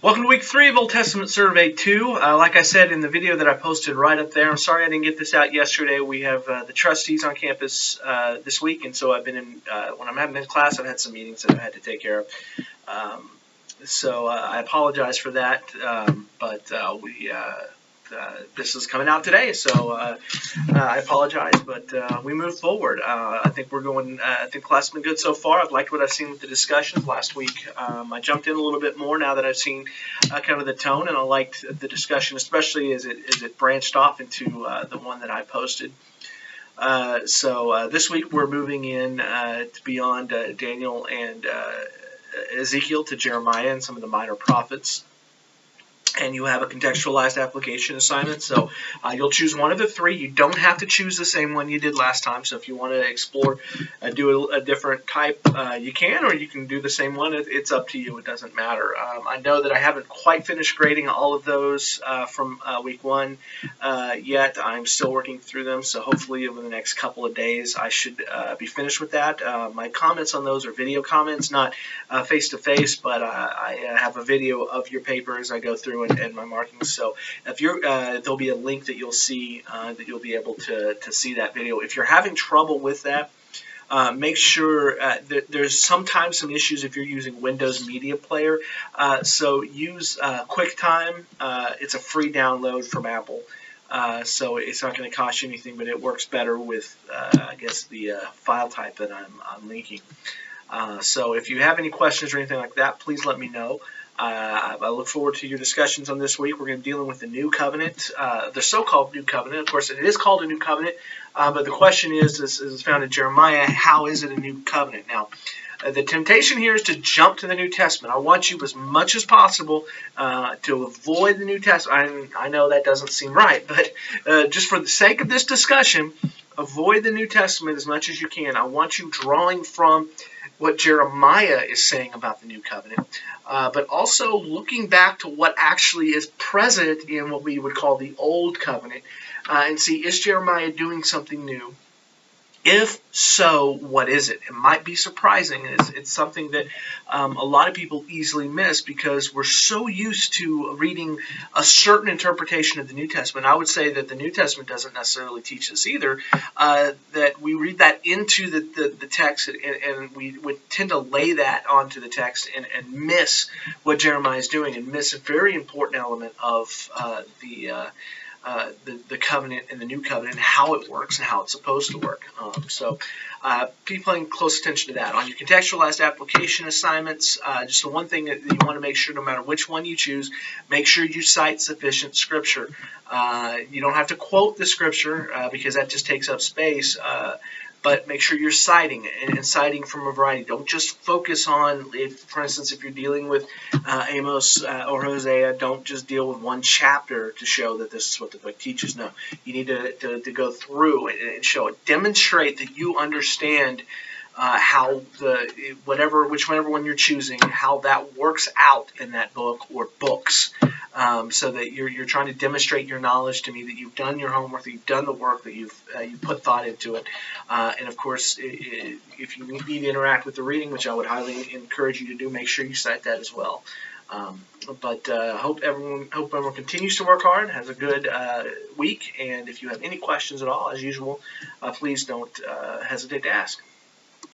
Welcome to week 3 of Old Testament Survey 2. Like I said in the video that I posted right up there, I'm sorry I didn't get this out yesterday. We have the trustees on campus this week, and so I've been in, when I'm having in class, I've had some meetings that I've had to take care of. So I apologize for that, but this is coming out today, so I apologize, but we move forward. I think we're going. I think class has been good so far. I've liked what I've seen with the discussions last week. I jumped in a little bit more now that I've seen kind of the tone, and I liked the discussion, especially as it branched off into the one that I posted. So this week we're moving in beyond Daniel and Ezekiel to Jeremiah and some of the minor prophets. And you have a contextualized application assignment, so you'll choose one of the three. You don't have to choose the same one you did last time, so if you want to explore, do a different type, you can, or you can do the same one. It's up to you. It doesn't matter. I know that I haven't quite finished grading all of those from week 1 yet. I'm still working through them, so hopefully over the next couple of days I should be finished with that. My comments on those are video comments, not face-to-face, but I have a video of your paper as I go through and my markings. So if you're, there'll be a link that you'll see that you'll be able to see that video. If you're having trouble with that, make sure that there's sometimes some issues if you're using Windows Media Player. So use QuickTime. It's a free download from Apple. So it's not going to cost you anything, but it works better with, I guess, the file type that I'm linking. So if you have any questions or anything like that, please let me know. I look forward to your discussions on this week. We're going to be dealing with the New Covenant, the so-called New Covenant. Of course, it is called a New Covenant, but the question is found in Jeremiah, how is it a New Covenant? Now, the temptation here is to jump to the New Testament. I want you as much as possible to avoid the New Testament. I know that doesn't seem right, but just for the sake of this discussion, avoid the New Testament as much as you can. I want you drawing from what Jeremiah is saying about the New Covenant, but also looking back to what actually is present in what we would call the Old Covenant, and see, is Jeremiah doing something new? If so, what is it? It might be surprising. It's something that a lot of people easily miss because we're so used to reading a certain interpretation of the New Testament. I would say that the New Testament doesn't necessarily teach us either, that we read that into the text, and we would tend to lay that onto the text and miss what Jeremiah is doing and miss a very important element of the covenant and the new covenant and how it works and how it's supposed to work. So be paying close attention to that. On your contextualized application assignments, just the one thing that you want to make sure, no matter which one you choose, make sure you cite sufficient scripture. You don't have to quote the scripture because that just takes up space. But make sure you're citing it, and citing from a variety. Don't just focus on, for instance, if you're dealing with Amos or Hosea, don't just deal with one chapter to show that this is what the book teaches. No, you need to go through and show it. Demonstrate that you understand how whichever one you're choosing, how that works out in that book or books. So that you're trying to demonstrate your knowledge to me, that you've done your homework, that you've done the work, that you put thought into it. And of course, if you need to interact with the reading, which I would highly encourage you to do, make sure you cite that as well. But hope everyone continues to work hard, has a good week, and if you have any questions at all, as usual, please don't hesitate to ask.